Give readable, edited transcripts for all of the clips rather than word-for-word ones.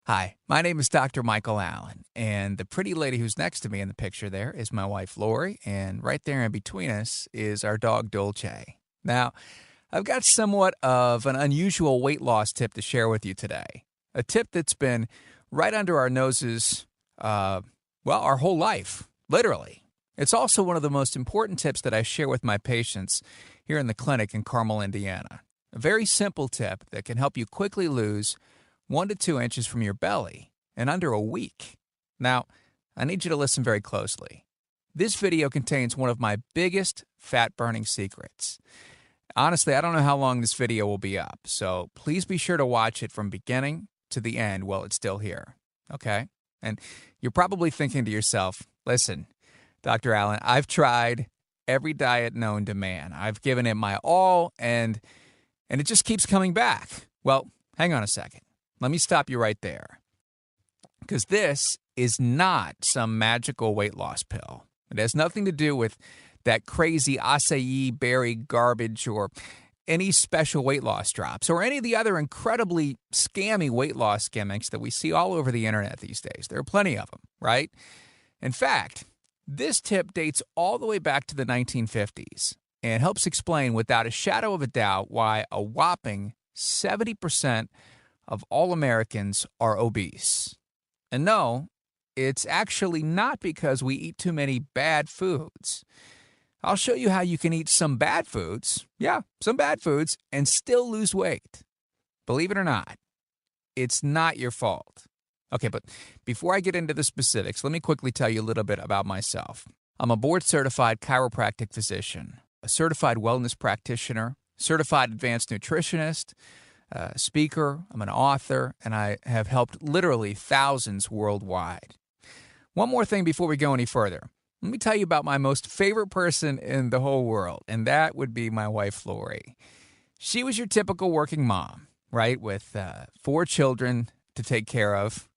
Hi, my name is Dr. Michael Allen, and the pretty lady who's next to me in the picture there is my wife Lori, and right there in between us is our dog Dolce. Now, I've got somewhat of an unusual weight loss tip to share with you today. A tip that's been right under our noses, our whole life, literally. It's also one of the most important tips that I share with my patients here in the clinic in Carmel, Indiana. A very simple tip that can help you quickly lose 1 to 2 inches from your belly in under a week. Now, I need you to listen very closely. This video contains one of my biggest fat burning secrets. Honestly, I don't know how long this video will be up, so please be sure to watch it from beginning to the end while it's still here, okay? And you're probably thinking to yourself, listen, Dr. Allen, I've tried every diet known to man. I've given it my all, and it just keeps coming back. Well, hang on a second. Let me stop you right there. Because this is not some magical weight loss pill. It has nothing to do with that crazy acai berry garbage or any special weight loss drops or any of the other incredibly scammy weight loss gimmicks that we see all over the internet these days. There are plenty of them, right? In fact, this tip dates all the way back to the 1950s and helps explain without a shadow of a doubt why a whopping 70% of all Americans are obese. And no, it's actually not because we eat too many bad foods. I'll show you how you can eat some bad foods, some bad foods, and still lose weight. Believe it or not, it's not your fault. Okay, but before I get into the specifics, let me quickly tell you a little bit about myself. I'm a board-certified chiropractic physician, a certified wellness practitioner, certified advanced nutritionist, speaker, I'm an author, and I have helped literally thousands worldwide. One more thing before we go any further. Let me tell you about my most favorite person in the whole world, and that would be my wife, Lori. She was your typical working mom, right, with 4 children to take care of.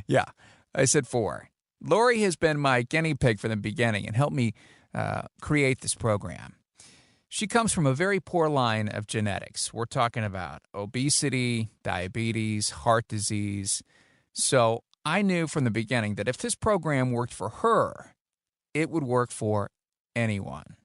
Yeah, I said 4. Lori has been my guinea pig from the beginning and helped me create this program. She comes from a very poor line of genetics. We're talking about obesity, diabetes, heart disease. So I knew from the beginning that if this program worked for her, it would work for anyone.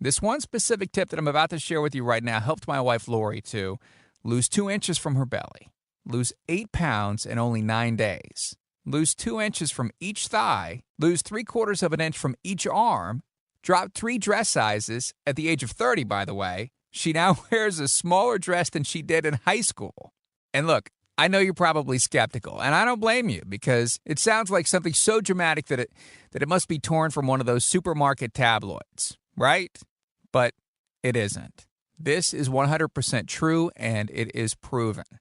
This one specific tip that I'm about to share with you right now helped my wife Lori to lose 2 inches from her belly, lose 8 pounds in only 9 days, lose 2 inches from each thigh, lose 3/4 of an inch from each arm, dropped 3 dress sizes at the age of 30, by the way. She now wears a smaller dress than she did in high school. And look, I know you're probably skeptical, and I don't blame you because it sounds like something so dramatic that it must be torn from one of those supermarket tabloids, right? But it isn't. This is 100% true, and it is proven.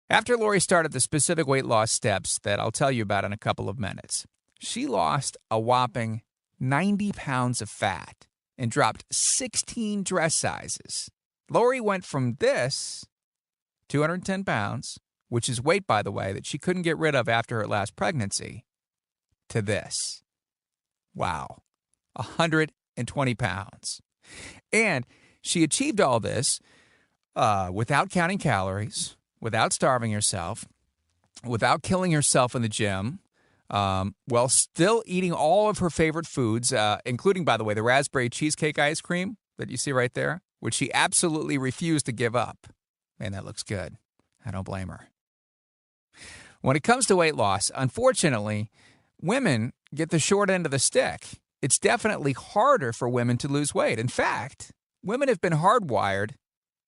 After Lori started the specific weight loss steps that I'll tell you about in a couple of minutes, she lost a whopping 90 pounds of fat and dropped 16 dress sizes. Lori went from this, 210 pounds, which is weight, by the way, that she couldn't get rid of after her last pregnancy, to this. Wow, 120 pounds. And she achieved all this without counting calories, without starving herself, without killing herself in the gym, while still eating all of her favorite foods, including, by the way, the raspberry cheesecake ice cream that you see right there, which she absolutely refused to give up. Man, that looks good. I don't blame her. When it comes to weight loss, unfortunately, women get the short end of the stick. It's definitely harder for women to lose weight. In fact, women have been hardwired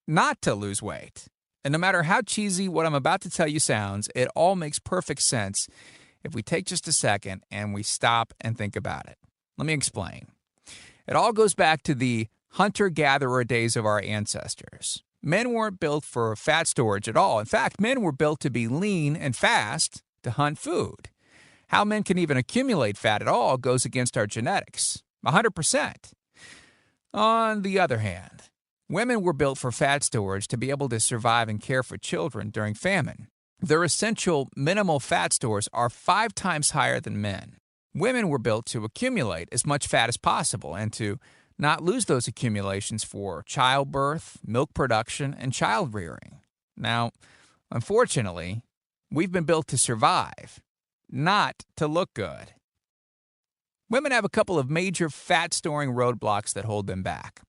not to lose weight. And no matter how cheesy what I'm about to tell you sounds, it all makes perfect sense if we take just a second and we stop and think about it. Let me explain. It all goes back to the hunter-gatherer days of our ancestors. Men weren't built for fat storage at all. In fact, men were built to be lean and fast to hunt food. How men can even accumulate fat at all goes against our genetics, 100%. On the other hand, women were built for fat storage to be able to survive and care for children during famine. Their essential minimal fat stores are 5 times higher than men. Women were built to accumulate as much fat as possible and to not lose those accumulations for childbirth, milk production, and child rearing. Now, unfortunately, We've been built to survive, not to look good. Women have a couple of major fat-storing roadblocks that hold them back.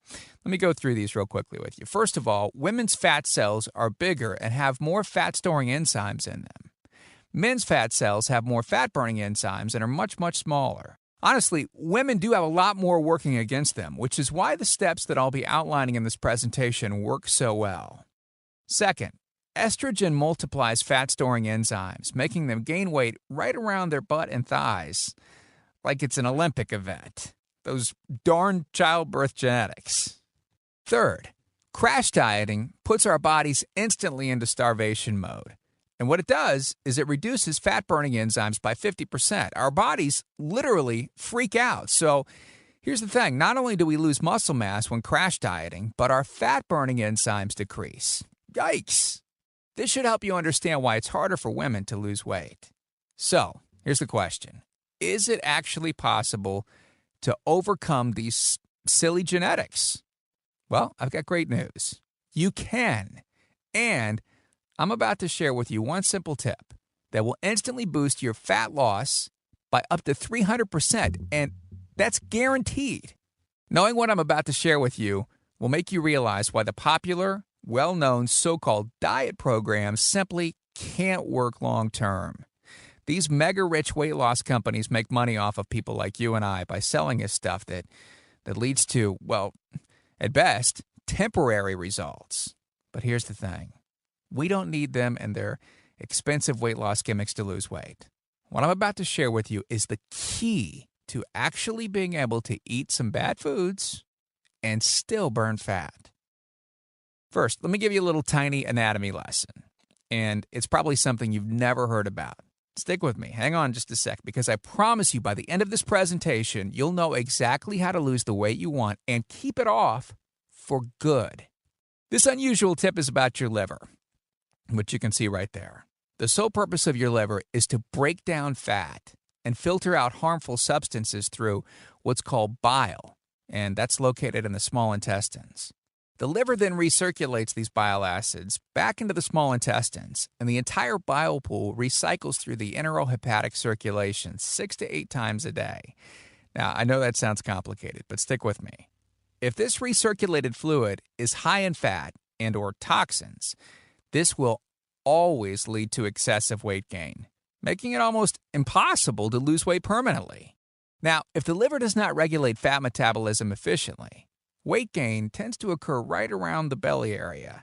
Let me go through these real quickly with you. First of all, women's fat cells are bigger and have more fat-storing enzymes in them. Men's fat cells have more fat-burning enzymes and are much, much smaller. Honestly, women do have a lot more working against them, which is why the steps that I'll be outlining in this presentation work so well. Second, estrogen multiplies fat-storing enzymes, making them gain weight right around their butt and thighs, like it's an Olympic event. Those darn childbirth genetics. Third, crash dieting puts our bodies instantly into starvation mode. And what it does is it reduces fat-burning enzymes by 50%. Our bodies literally freak out. So here's the thing. Not only do we lose muscle mass when crash dieting, but our fat-burning enzymes decrease. Yikes! This should help you understand why it's harder for women to lose weight. So here's the question. Is it actually possible to overcome these silly genetics? Well, I've got great news. You can. And I'm about to share with you one simple tip that will instantly boost your fat loss by up to 300%, and that's guaranteed. Knowing what I'm about to share with you will make you realize why the popular, well-known so-called diet programs simply can't work long-term. These mega-rich weight loss companies make money off of people like you and I by selling us stuff that leads to, well, at best, temporary results. But here's the thing. We don't need them and their expensive weight loss gimmicks to lose weight. What I'm about to share with you is the key to actually being able to eat some bad foods and still burn fat. First, let me give you a little tiny anatomy lesson. And it's probably something you've never heard about. Stick with me. Hang on just a sec, because I promise you by the end of this presentation, you'll know exactly how to lose the weight you want and keep it off for good. This unusual tip is about your liver, which you can see right there. The sole purpose of your liver is to break down fat and filter out harmful substances through what's called bile, and that's located in the small intestines. The liver then recirculates these bile acids back into the small intestines, and the entire bile pool recycles through the enterohepatic circulation 6 to 8 times a day. Now, I know that sounds complicated, but stick with me. If this recirculated fluid is high in fat and or toxins, this will always lead to excessive weight gain, making it almost impossible to lose weight permanently. Now, if the liver does not regulate fat metabolism efficiently, weight gain tends to occur right around the belly area,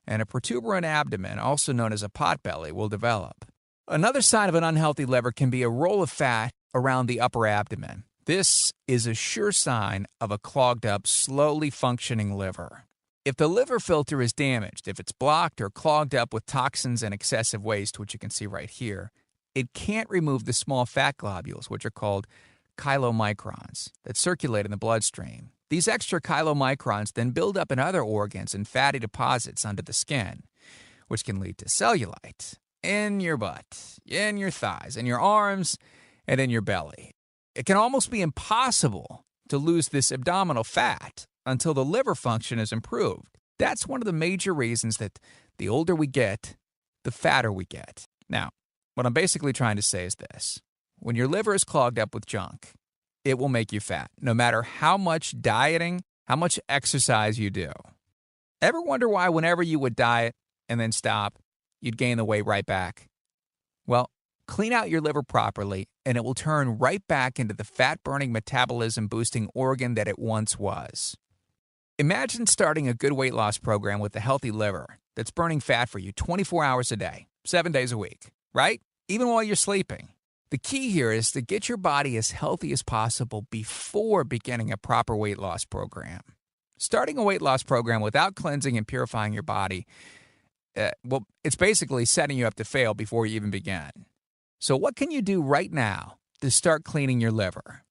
and a protuberant abdomen, also known as a potbelly, will develop. Another sign of an unhealthy liver can be a roll of fat around the upper abdomen. This is a sure sign of a clogged up, slowly functioning liver. If the liver filter is damaged, if it's blocked or clogged up with toxins and excessive waste, which you can see right here, it can't remove the small fat globules, which are called chylomicrons, that circulate in the bloodstream. These extra chylomicrons then build up in other organs and fatty deposits under the skin, which can lead to cellulite in your butt, in your thighs, in your arms, and in your belly. It can almost be impossible to lose this abdominal fat until the liver function is improved. That's one of the major reasons that the older we get, the fatter we get. Now, what I'm basically trying to say is this. When your liver is clogged up with junk, it will make you fat, no matter how much dieting, how much exercise you do. Ever wonder why whenever you would diet and then stop, you'd gain the weight right back? Well, clean out your liver properly, and it will turn right back into the fat-burning, metabolism-boosting organ that it once was. Imagine starting a good weight loss program with a healthy liver that's burning fat for you 24 hours a day, 7 days a week, right? Even while you're sleeping. The key here is to get your body as healthy as possible before beginning a proper weight loss program. Starting a weight loss program without cleansing and purifying your body, it's basically setting you up to fail before you even begin. So what can you do right now to start cleaning your liver?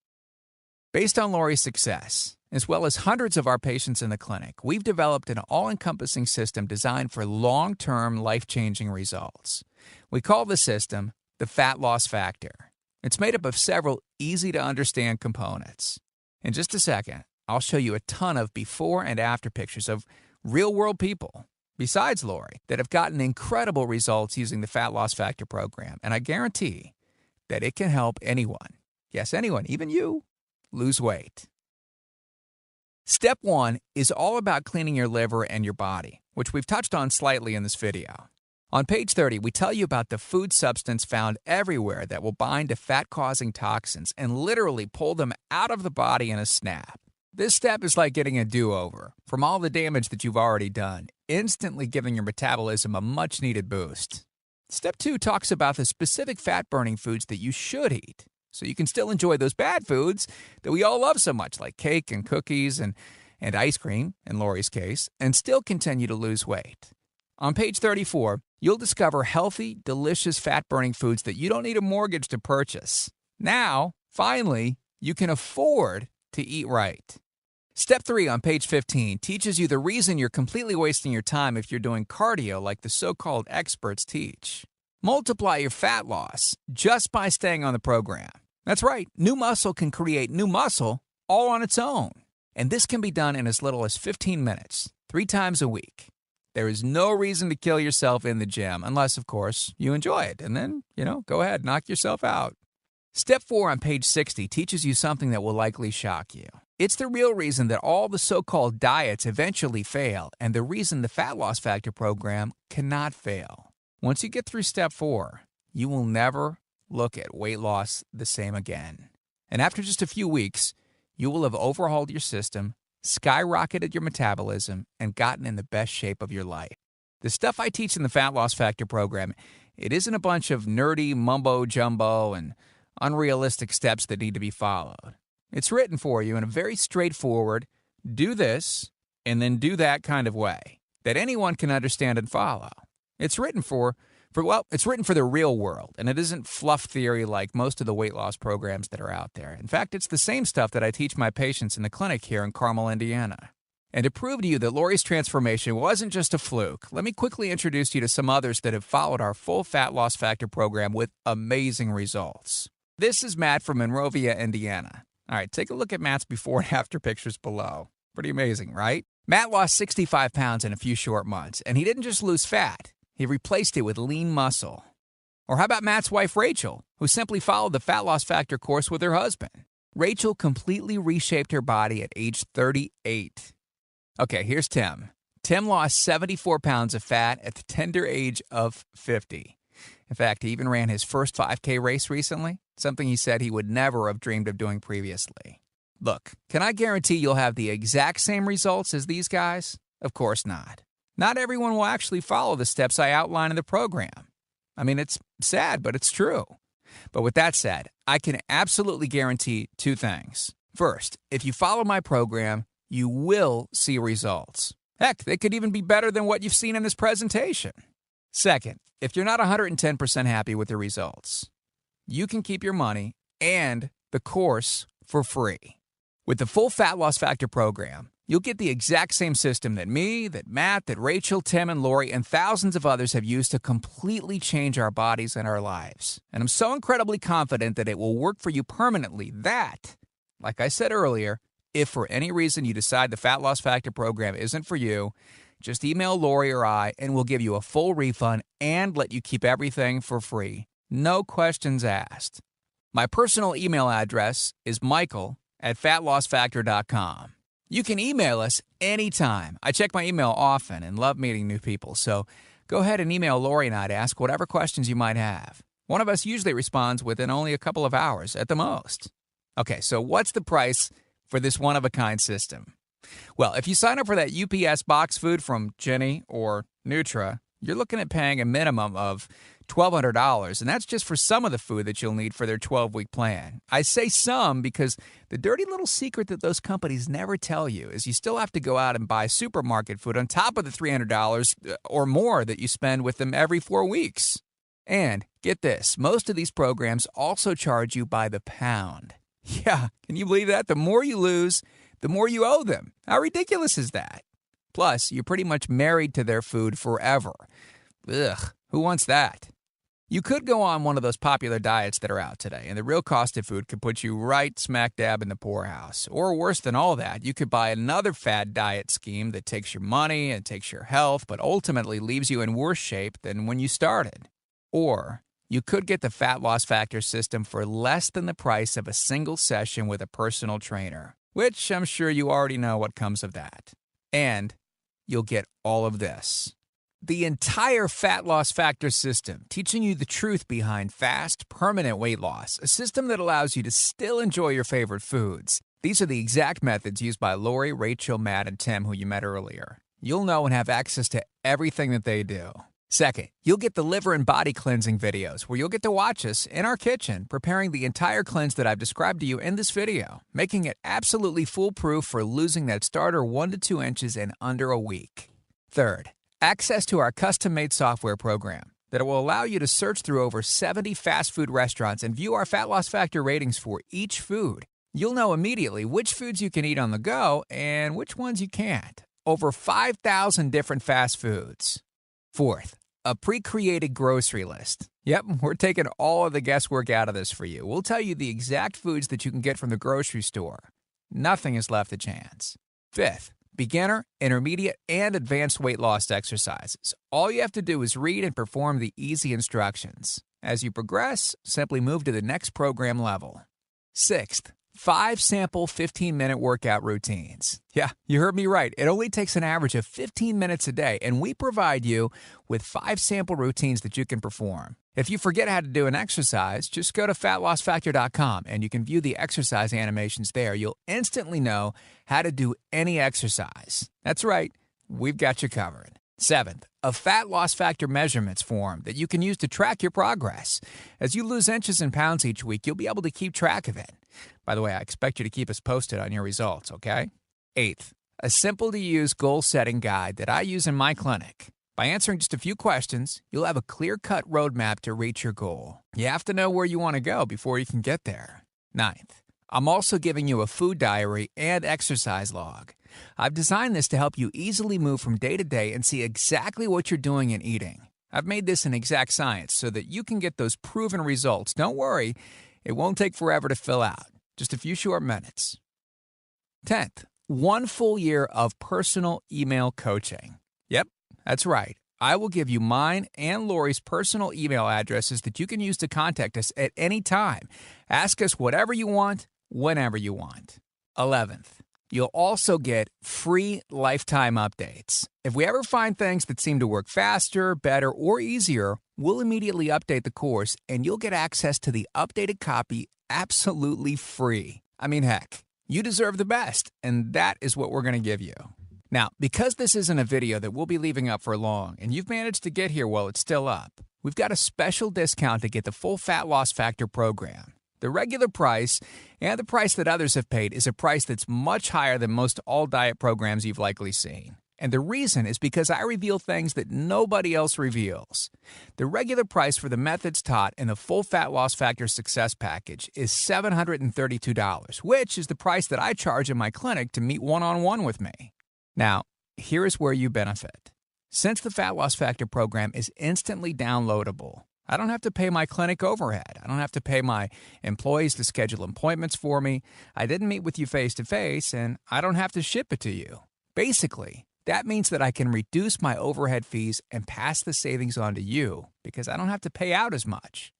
Based on Lori's success, as well as hundreds of our patients in the clinic, we've developed an all-encompassing system designed for long-term, life-changing results. We call the system the Fat Loss Factor. It's made up of several easy-to-understand components. In just a second, I'll show you a ton of before and after pictures of real-world people besides Lori, that have gotten incredible results using the Fat Loss Factor program, and I guarantee that it can help anyone, yes, anyone, even you, lose weight. Step 1 is all about cleaning your liver and your body, which we've touched on slightly in this video. On page 30, we tell you about the food substance found everywhere that will bind to fat-causing toxins and literally pull them out of the body in a snap. This step is like getting a do-over from all the damage that you've already done, instantly giving your metabolism a much-needed boost. Step 2 talks about the specific fat-burning foods that you should eat, so you can still enjoy those bad foods that we all love so much, like cake and cookies and ice cream, in Lori's case, and still continue to lose weight. On page 34, you'll discover healthy, delicious fat-burning foods that you don't need a mortgage to purchase. Now, finally, you can afford to eat right. Step 3 on page 15 teaches you the reason you're completely wasting your time if you're doing cardio like the so-called experts teach. Multiply your fat loss just by staying on the program. That's right, new muscle can create new muscle all on its own. And this can be done in as little as 15 minutes, 3 times a week. There is no reason to kill yourself in the gym unless, of course, you enjoy it. And then, go ahead, knock yourself out. Step 4 on page 60 teaches you something that will likely shock you. It's the real reason that all the so-called diets eventually fail and the reason the Fat Loss Factor program cannot fail. Once you get through step 4, you will never look at weight loss the same again. And after just a few weeks, you will have overhauled your system, skyrocketed your metabolism, and gotten in the best shape of your life. The stuff I teach in the Fat Loss Factor program, it isn't a bunch of nerdy mumbo-jumbo and unrealistic steps that need to be followed. It's written for you in a very straightforward, do this, and then do that kind of way that anyone can understand and follow. It's written it's written for the real world, and it isn't fluff theory like most of the weight loss programs that are out there. In fact, it's the same stuff that I teach my patients in the clinic here in Carmel, Indiana. And to prove to you that Lori's transformation wasn't just a fluke, let me quickly introduce you to some others that have followed our full Fat Loss Factor program with amazing results. This is Matt from Monrovia, Indiana. All right, take a look at Matt's before and after pictures below. Pretty amazing, right? Matt lost 65 pounds in a few short months, and he didn't just lose fat. He replaced it with lean muscle. Or how about Matt's wife, Rachel, who simply followed the Fat Loss Factor course with her husband? Rachel completely reshaped her body at age 38. Okay, here's Tim. Tim lost 74 pounds of fat at the tender age of 50. In fact, he even ran his first 5K race recently, something he said he would never have dreamed of doing previously. Look, can I guarantee you'll have the exact same results as these guys? Of course not. Not everyone will actually follow the steps I outline in the program. I mean, it's sad, but it's true. But with that said, I can absolutely guarantee 2 things. First, if you follow my program, you will see results. Heck, they could even be better than what you've seen in this presentation. Second, if you're not 110% happy with the results, you can keep your money and the course for free. With the full Fat Loss Factor program, you'll get the exact same system that me, that Matt, that Rachel, Tim, and Lori, and thousands of others have used to completely change our bodies and our lives. And I'm so incredibly confident that it will work for you permanently that, like I said earlier, if for any reason you decide the Fat Loss Factor program isn't for you, just email Lori or I, and we'll give you a full refund and let you keep everything for free. No questions asked. My personal email address is michael@fatlossfactor.com. You can email us anytime. I check my email often and love meeting new people, so go ahead and email Lori and I to ask whatever questions you might have. One of us usually responds within only a couple of hours at the most. Okay, so what's the price for this one-of-a-kind system? Well, if you sign up for that UPS box food from Jenny or Nutra, you're looking at paying a minimum of $1,200, and that's just for some of the food that you'll need for their 12-week plan. I say some because the dirty little secret that those companies never tell you is you still have to go out and buy supermarket food on top of the $300 or more that you spend with them every 4 weeks. And get this, most of these programs also charge you by the pound. Yeah, can you believe that? The more you lose, the more you owe them. How ridiculous is that? Plus, you're pretty much married to their food forever. Ugh, who wants that? You could go on one of those popular diets that are out today, and the real cost of food could put you right smack dab in the poorhouse. Or worse than all that, you could buy another fad diet scheme that takes your money and takes your health, but ultimately leaves you in worse shape than when you started. Or you could get the Fat Loss Factor system for less than the price of a single session with a personal trainer, which I'm sure you already know what comes of that. And you'll get all of this. The entire Fat Loss Factor system, teaching you the truth behind fast, permanent weight loss, a system that allows you to still enjoy your favorite foods. These are the exact methods used by Lori, Rachel, Matt, and Tim, who you met earlier. You'll know and have access to everything that they do. Second, you'll get the liver and body cleansing videos, where you'll get to watch us in our kitchen preparing the entire cleanse that I've described to you in this video, making it absolutely foolproof for losing that starter 1 to 2 inches in under a week. Third, access to our custom-made software program that will allow you to search through over 70 fast food restaurants and view our Fat Loss Factor ratings for each food. You'll know immediately which foods you can eat on the go and which ones you can't. Over 5,000 different fast foods. Fourth, a pre-created grocery list. Yep, we're taking all of the guesswork out of this for you. We'll tell you the exact foods that you can get from the grocery store. Nothing is left to chance. Fifth, beginner, intermediate, and advanced weight loss exercises. All you have to do is read and perform the easy instructions. As you progress, simply move to the next program level. Sixth, 5 sample 15-minute workout routines. Yeah, you heard me right. It only takes an average of 15 minutes a day, and we provide you with 5 sample routines that you can perform. If you forget how to do an exercise, just go to fatlossfactor.com and you can view the exercise animations there. You'll instantly know how to do any exercise. That's right, we've got you covered. Seventh, a Fat Loss Factor measurements form that you can use to track your progress. As you lose inches and pounds each week, you'll be able to keep track of it. By the way, I expect you to keep us posted on your results, okay? Eighth, a simple-to-use goal-setting guide that I use in my clinic. By answering just a few questions, you'll have a clear-cut roadmap to reach your goal. You have to know where you want to go before you can get there. Ninth, I'm also giving you a food diary and exercise log. I've designed this to help you easily move from day to day and see exactly what you're doing and eating. I've made this an exact science so that you can get those proven results. Don't worry, it won't take forever to fill out. Just a few short minutes. 10th, 1 full year of personal email coaching. Yep, that's right. I will give you mine and Lori's personal email addresses that you can use to contact us at any time. Ask us whatever you want, whenever you want. 11th, you'll also get free lifetime updates. If we ever find things that seem to work faster, better, or easier, we'll immediately update the course and you'll get access to the updated copy absolutely free. I mean, heck, you deserve the best, and that is what we're going to give you. Now, because this isn't a video that we'll be leaving up for long, and you've managed to get here while it's still up, we've got a special discount to get the full Fat Loss Factor program. The regular price and the price that others have paid is a price that's much higher than most all diet programs you've likely seen. And the reason is because I reveal things that nobody else reveals. The regular price for the methods taught in the full Fat Loss Factor Success Package is $732, which is the price that I charge in my clinic to meet one-on-one with me. Now, here is where you benefit. Since the Fat Loss Factor program is instantly downloadable, I don't have to pay my clinic overhead. I don't have to pay my employees to schedule appointments for me. I didn't meet with you face-to-face, and I don't have to ship it to you. Basically, that means that I can reduce my overhead fees and pass the savings on to you because I don't have to pay out as much.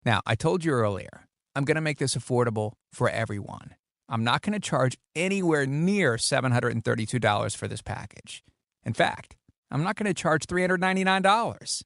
Now, I told you earlier, I'm going to make this affordable for everyone. I'm not going to charge anywhere near $732 for this package. In fact, I'm not going to charge $399.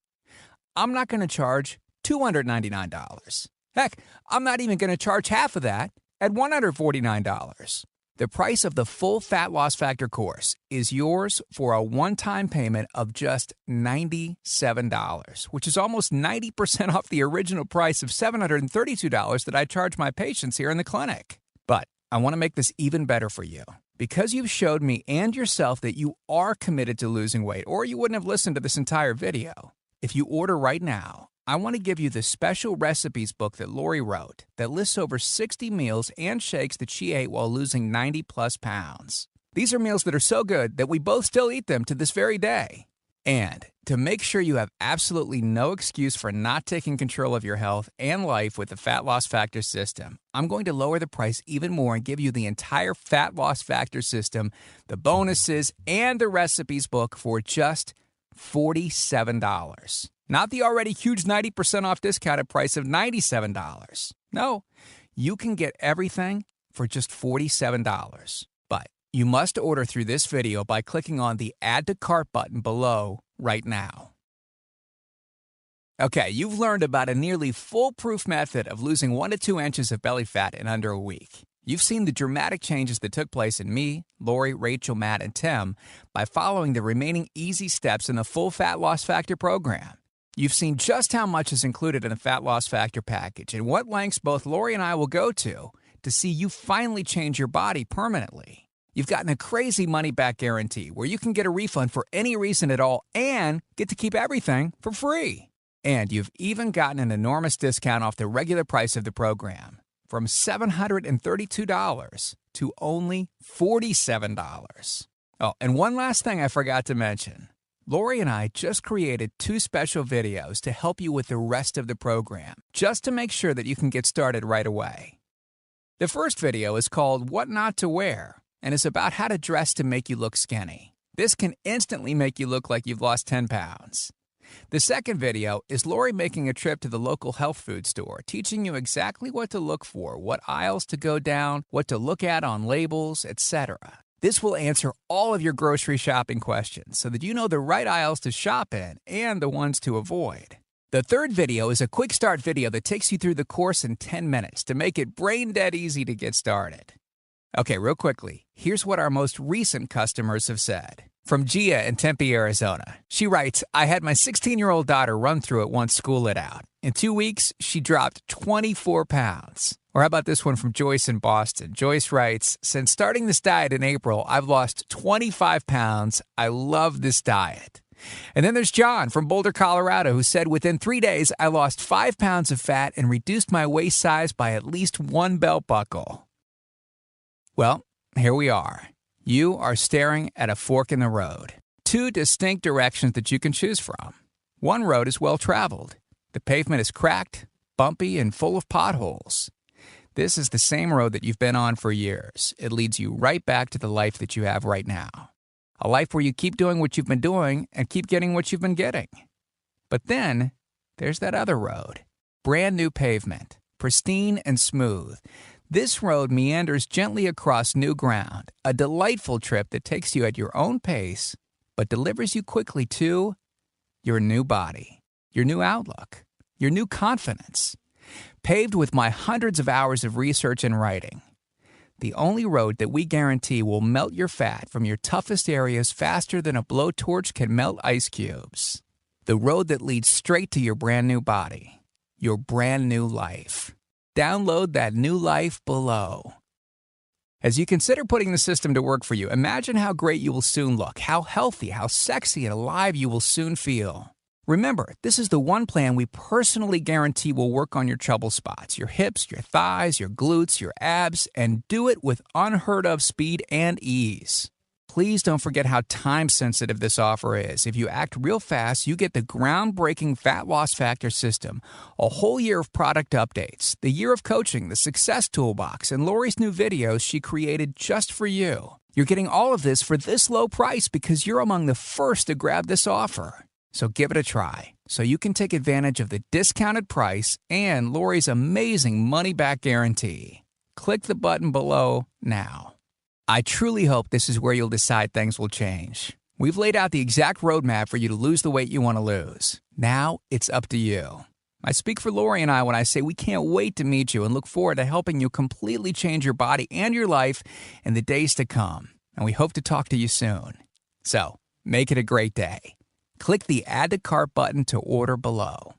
I'm not going to charge $299. Heck, I'm not even going to charge half of that at $149. The price of the full Fat Loss Factor course is yours for a one-time payment of just $97, which is almost 90% off the original price of $732 that I charge my patients here in the clinic. But I want to make this even better for you. Because you've showed me and yourself that you are committed to losing weight, or you wouldn't have listened to this entire video. If you order right now, I want to give you the special recipes book that Lori wrote that lists over 60 meals and shakes that she ate while losing 90-plus pounds. These are meals that are so good that we both still eat them to this very day. And to make sure you have absolutely no excuse for not taking control of your health and life with the Fat Loss Factor system, I'm going to lower the price even more and give you the entire Fat Loss Factor system, the bonuses, and the recipes book for just $47. Not the already huge 90% off discounted price of $97. No, you can get everything for just $47. But you must order through this video by clicking on the Add to Cart button below right now. Okay, you've learned about a nearly foolproof method of losing 1 to 2 inches of belly fat in under a week. You've seen the dramatic changes that took place in me, Lori, Rachel, Matt, and Tim by following the remaining easy steps in the full Fat Loss Factor program. You've seen just how much is included in the Fat Loss Factor package and what lengths both Lori and I will go to see you finally change your body permanently. You've gotten a crazy money-back guarantee where you can get a refund for any reason at all and get to keep everything for free. And you've even gotten an enormous discount off the regular price of the program, from $732 to only $47. Oh, and one last thing I forgot to mention. Lori and I just created 2 special videos to help you with the rest of the program, just to make sure that you can get started right away. The first video is called What Not to Wear and is about how to dress to make you look skinny. This can instantly make you look like you've lost 10 pounds. The second video is Lori making a trip to the local health food store, teaching you exactly what to look for, what aisles to go down, what to look at on labels, etc. This will answer all of your grocery shopping questions so that you know the right aisles to shop in and the ones to avoid. The third video is a quick start video that takes you through the course in 10 minutes to make it brain dead easy to get started. Okay, real quickly, here's what our most recent customers have said. From Gia in Tempe, Arizona. She writes, I had my 16-year-old daughter run through it once school lit out. In 2 weeks, she dropped 24 pounds. Or how about this one from Joyce in Boston? Joyce writes, since starting this diet in April, I've lost 25 pounds. I love this diet. And then there's John from Boulder, Colorado, who said, within 3 days, I lost 5 pounds of fat and reduced my waist size by at least 1 belt buckle. Well, here we are. You are staring at a fork in the road. 2 distinct directions that you can choose from. One road is well-traveled. The pavement is cracked, bumpy, and full of potholes. This is the same road that you've been on for years. It leads you right back to the life that you have right now. A life where you keep doing what you've been doing and keep getting what you've been getting. But then, there's that other road. Brand new pavement, pristine and smooth. This road meanders gently across new ground, a delightful trip that takes you at your own pace, but delivers you quickly to your new body, your new outlook, your new confidence. Paved with my hundreds of hours of research and writing. The only road that we guarantee will melt your fat from your toughest areas faster than a blowtorch can melt ice cubes. The road that leads straight to your brand new body, your brand new life. Download that new life below. As you consider putting the system to work for you, imagine how great you will soon look, how healthy, how sexy and alive you will soon feel. Remember, this is the one plan we personally guarantee will work on your trouble spots, your hips, your thighs, your glutes, your abs, and do it with unheard of speed and ease. Please don't forget how time-sensitive this offer is. If you act real fast, you get the groundbreaking Fat Loss Factor system, a whole year of product updates, the year of coaching, the Success Toolbox, and Lori's new videos she created just for you. You're getting all of this for this low price because you're among the first to grab this offer. So give it a try so you can take advantage of the discounted price and Lori's amazing money-back guarantee. Click the button below now. I truly hope this is where you'll decide things will change. We've laid out the exact roadmap for you to lose the weight you want to lose. Now it's up to you. I speak for Lori and I when I say we can't wait to meet you and look forward to helping you completely change your body and your life in the days to come. And we hope to talk to you soon. So, make it a great day. Click the Add to Cart button to order below.